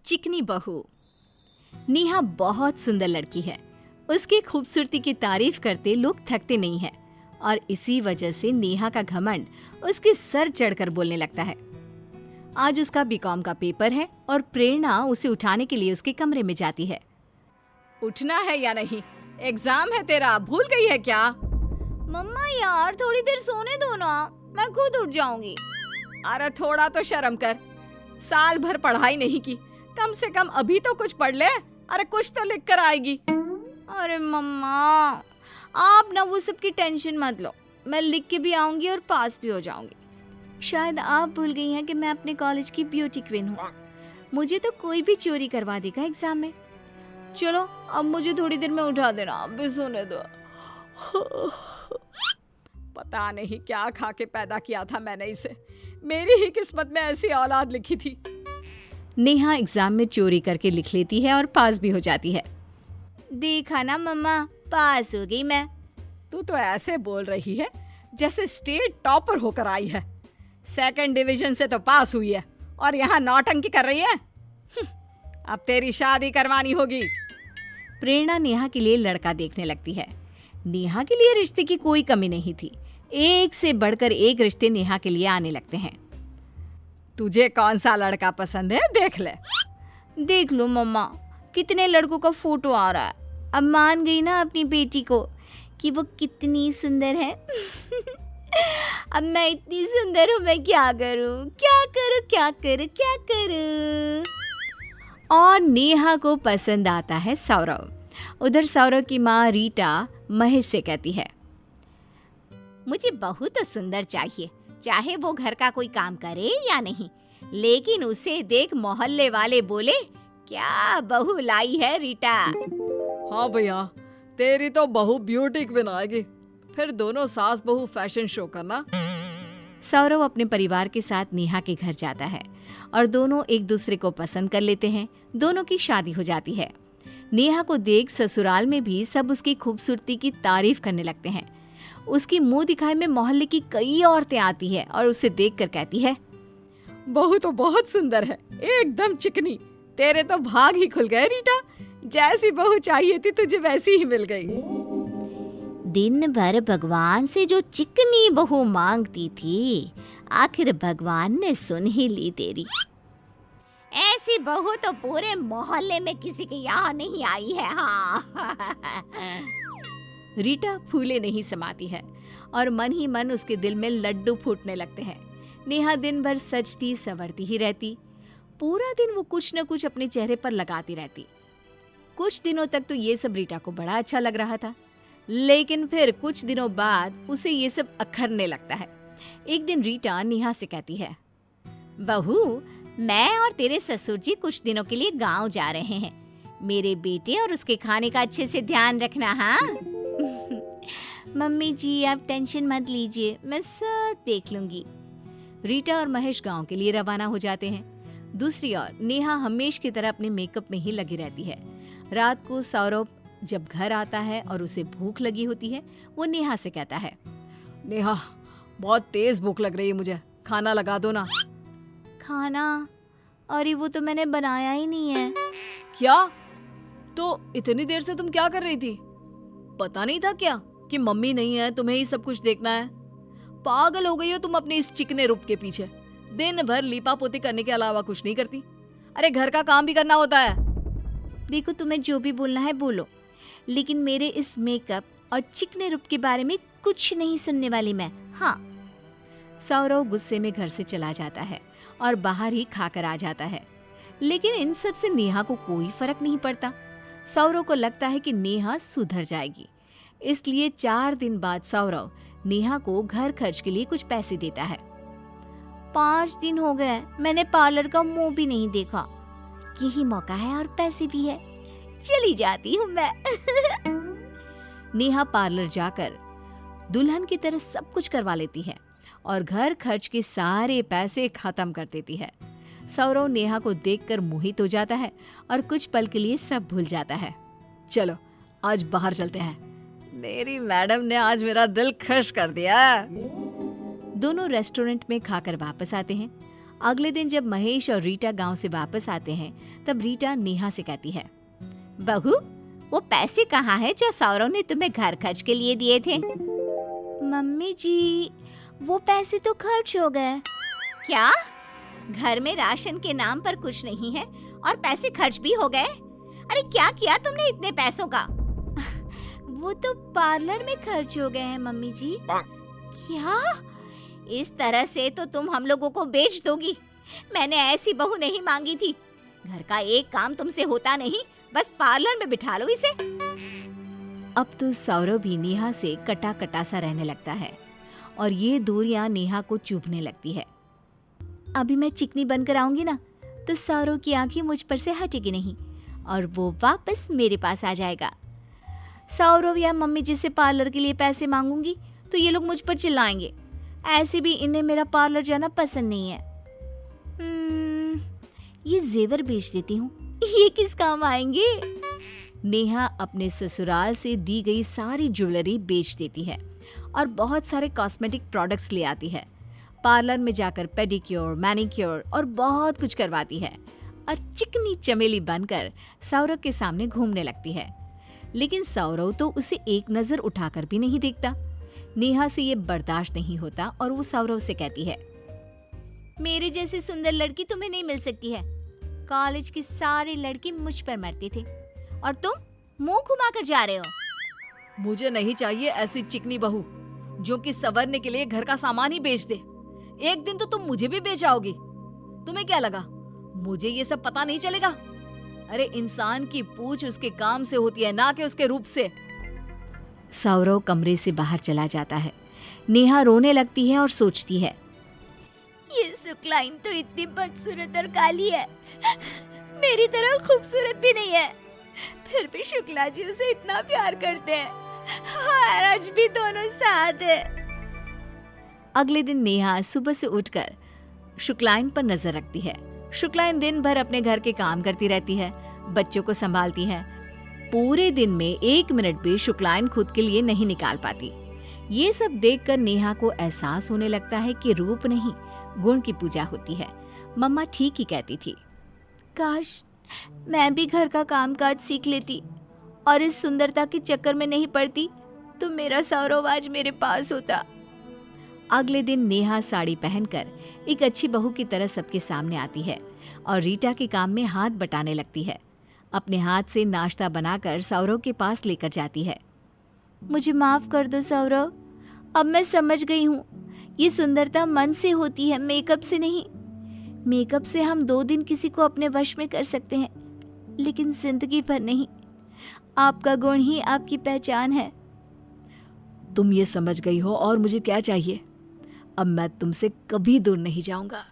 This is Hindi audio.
चिकनी बहू। नेहा बहुत सुंदर लड़की है। उसकी खूबसूरती की तारीफ करते लोग थकते नहीं हैं और इसी वजह से नेहा का घमंड उसके सर चढ़कर बोलने लगता है। आज उसका बीकॉम का पेपर है और प्रेरणा उसे उठाने के लिए उसके कमरे में जाती है। उठना है या नहीं? एग्जाम है तेरा, भूल गई है क्या? मम्मा यार थोड़ी देर सोने दो ना, मैं खुद उठ जाऊंगी। अरे थोड़ा तो शर्म कर, साल भर पढ़ाई नहीं की, कम से कम अभी तो कुछ पढ़ ले। अरे कुछ तो लिख कर आएगी। अरे मम्मा आप ना वो सब की टेंशन मत लो, मैं लिख के भी आऊंगी और पास भी हो जाऊंगी। शायद आप भूल गई हैं कि मैं अपने कॉलेज की ब्यूटी क्वीन हूँ। मुझे तो कोई भी चोरी करवा देगा एग्जाम में। चलो अब मुझे थोड़ी देर में उठा देना, अब भी सोने दो। पता नहीं क्या खा के पैदा किया था मैंने इसे, मेरी ही किस्मत में ऐसी औलाद लिखी थी। नेहा एग्जाम में चोरी करके लिख लेती है और पास भी हो जाती है। देखा ना मम्मा, पास हो गई मैं। तू तो ऐसे बोल रही है जैसे स्टेट टॉपर होकर आई है। सेकंड डिवीजन से तो पास हुई है और यहाँ नौटंकी कर रही है। अब तेरी शादी करवानी होगी। प्रेरणा नेहा के लिए लड़का देखने लगती है। नेहा के लिए रिश्ते की कोई कमी नहीं थी। एक से बढ़कर एक रिश्ते नेहा के लिए आने लगते हैं। तुझे कौन सा लड़का पसंद है देख ले। देख लो मम्मा, कितने लड़कों का फोटो आ रहा है। अब मान गई ना अपनी बेटी को कि वो कितनी सुंदर है। अब मैं इतनी सुंदर हूँ, मैं क्या करूँ क्या करूँ क्या करूँ क्या करूँ। और नेहा को पसंद आता है सौरव। उधर सौरव की माँ रीटा महेश से कहती है, मुझे बहू तो सुंदर चाहिए, चाहे वो घर का कोई काम करे या नहीं, लेकिन उसे देख मोहल्ले वाले बोले क्या बहू लाई है रीटा। हाँ भैया, तेरी तो बहू ब्यूटी क्वीन आएगी, फिर दोनों सास बहू फैशन शो करना। सौरव अपने परिवार के साथ नेहा के घर जाता है और दोनों एक दूसरे को पसंद कर लेते हैं। दोनों की शादी हो जाती है। नेहा को देख ससुराल में भी सब उसकी खूबसूरती की तारीफ करने लगते हैं। उसकी मुंह दिखाई में मोहल्ले की कई औरतें आती है और उसे देखकर कहती है, बहू तो बहुत सुंदर है, एकदम चिकनी। तेरे तो भाग ही खुल गए रीटा, जैसी बहू चाहिए थी तुझे वैसी ही मिल गई। दिन भर भगवान से जो चिकनी बहू मांगती थी, आखिर भगवान ने सुन ही ली तेरी। ऐसी बहू तो पूरे मोहल्ले में किसी के यहाँ नहीं आई है। हाँ। रीटा फूले नहीं समाती है और मन ही मन उसके दिल में लड्डू फूटने लगते हैं। नेहा दिन भर सजती संवरती ही रहती। पूरा दिन वो कुछ न कुछ अपने चेहरे पर लगाती रहती। कुछ दिनों तक तो ये सब रीटा को बड़ा अच्छा लग रहा था, लेकिन फिर कुछ दिनों बाद उसे ये सब अखरने लगता है। एक दिन रीटा नेहा से कहती है, बहू मैं और तेरे ससुर जी कुछ दिनों के लिए गांव जा रहे हैं। मेरे बेटे और उसके खाने का अच्छे से ध्यान रखना। हाँ। मम्मी जी आप टेंशन मत लीजिए, मैं सब देख लूंगी। रीटा और महेश गांव के लिए रवाना हो जाते हैं। दूसरी ओर नेहा हमेश की तरह अपने मेकअप में ही लगी रहती है। रात को सौरभ जब घर आता है और उसे भूख लगी होती है, वो नेहा से कहता है, नेहा बहुत तेज भूख लग रही है मुझे, खाना लगा दो ना। खाना? अरे वो तो मैंने बनाया ही नहीं है। क्या? तो इतनी देर से तुम क्या कर रही थी? पता नहीं था क्या कि मम्मी नहीं है, तुम्हें ही सब कुछ देखना है? पागल हो गई हो तुम अपने इस चिकने रूप के पीछे। दिन भर लीपा पोती करने के अलावा कुछ नहीं करती। अरे घर का काम भी करना होता है। देखो तुम्हें जो भी बोलना है बोलो, लेकिन मेरे इस मेकअप और चिकने रूप के बारे में कुछ नहीं सुनने वाली मैं। हाँ। सौरव गुस्से में घर से चला जाता है और बाहर ही खाकर आ जाता है। लेकिन इन सब से नेहा को कोई फर्क नहीं पड़ता। सौरव को लगता है कि नेहा सुधर जाएगी, इसलिए 4 दिन बाद सौरव नेहा को घर खर्च के लिए कुछ पैसे देता है। 5 दिन हो गए मैंने पार्लर का मुंह भी नहीं देखा। यही मौका है और पैसे भी है, चली जाती हूँ मैं। नेहा पार्लर जाकर दुल्हन की तरह सब कुछ करवा लेती है और घर खर्च के सारे पैसे खत्म कर देती है। सौरव नेहा को देखकर मोहित हो जाता है और कुछ पल के लिए सब भूल जाता है। चलो आज बाहर चलते हैं, मेरी मैडम ने आज मेरा दिल खुश कर दिया। दोनों रेस्टोरेंट में खाकर वापस आते हैं। अगले दिन जब महेश और रीटा गांव से वापस आते हैं तब रीटा नेहा से कहती है, बहू, वो पैसे कहाँ है जो सौरव ने तुम्हें घर खर्च के लिए दिए थे? मम्मी जी, वो पैसे तो खर्च हो गए। क्या? घर में राशन के नाम पर कुछ नहीं है और पैसे खर्च भी हो गए? अरे क्या किया तुमने इतने पैसों का? वो तो पार्लर में खर्च हो गए हैं मम्मी जी। क्या? इस तरह से तो तुम हम लोगों को बेच दोगी। मैंने ऐसी बहू नहीं मांगी थी। घर का एक काम तुमसे होता नहीं, बस पार्लर में बिठा लो इसे। अब तो सौरव भी नेहा से कटा कटा सा रहने लगता है और ये दूरियां नेहा को चुभने लगती है। अभी मैं चिकनी बनकर आऊंगी ना, तो सौरव की आंखें मुझ पर से हटेगी नहीं और वो वापस मेरे पास आ जाएगा। सौरव या मम्मी जी से पार्लर के लिए पैसे मांगूंगी तो ये लोग मुझ पर चिल्लाएंगे। ऐसे भी इन्हें मेरा पार्लर जाना पसंद नहीं है। ये जेवर बेच देती हूँ, ये किस काम आएंगे? नेहा अपने ससुराल से दी गई सारी ज्वेलरी बेच देती है और बहुत सारे कॉस्मेटिक प्रोडक्ट्स ले आती है। पार्लर में जाकर पेडिक्योर, मैनिक्योर और बहुत कुछ करवाती है और चिकनी चमेली बनकर सौरव के सामने घूमने लगती है। लेकिन सौरव तो उसे एक नजर उठाकर भी नहीं देखता। नेहा से ये बर्दाश्त नहीं होता और वो सौरव से कहती है, मेरे जैसी सुंदर लड़की तुम्हें नहीं मिल सकती है। कॉलेज की सारी लड़की मुझ पर मरती थी और तुम मुंह घुमाकर जा रहे हो। मुझे नहीं चाहिए ऐसी चिकनी बहू जो कि संवरने के लिए घर का सामान ही बेच दे। एक दिन तो तुम मुझे भी बेच आओगी। तुम्हें क्या लगा मुझे ये सब पता नहीं चलेगा? अरे इंसान की पूछ उसके काम से होती है, ना कि उसके रूप से। सौरव कमरे से बाहर चला जाता है। नेहा रोने लगती है और सोचती है, ये सुकलाइन तो इतनी बदसूरत और काली है, मेरी तरह खूबसूरत भी नहीं है, फिर भी शुक्ला जी उसे इतना प्यार करते हैं और आज भी दोनों साथ है। अगले दिन नेहा सुबह से उठकर शुक्लाइन पर नजर रखती है। शुक्लाइन दिन भर अपने घर के काम करती रहती है, बच्चों को संभालती है। पूरे दिन में 1 मिनट भी शुक्लाइन खुद के लिए नहीं निकाल पाती। ये सब देखकर नेहा को एहसास होने लगता है कि रूप नहीं, गुण की पूजा होती है। मम्मा ठीक ही कहती थी। काश मैं भी घर का कामकाज सीख लेती और इस सुंदरता के चक्कर में नहीं पड़ती तो मेरा सौरव आज मेरे पास होता। अगले दिन नेहा साड़ी पहनकर एक अच्छी बहू की तरह सबके सामने आती है और रीटा के काम में हाथ बटाने लगती है। अपने हाथ से नाश्ता बनाकर सौरव के पास लेकर जाती है। मुझे माफ कर दो सौरव, अब मैं समझ गई हूँ ये सुंदरता मन से होती है, मेकअप से नहीं। मेकअप से हम 2 दिन किसी को अपने वश में कर सकते हैं, लेकिन जिंदगी भर नहीं। आपका गुण ही आपकी पहचान है। तुम ये समझ गई हो और मुझे क्या चाहिए? अब मैं तुमसे कभी दूर नहीं जाऊंगा।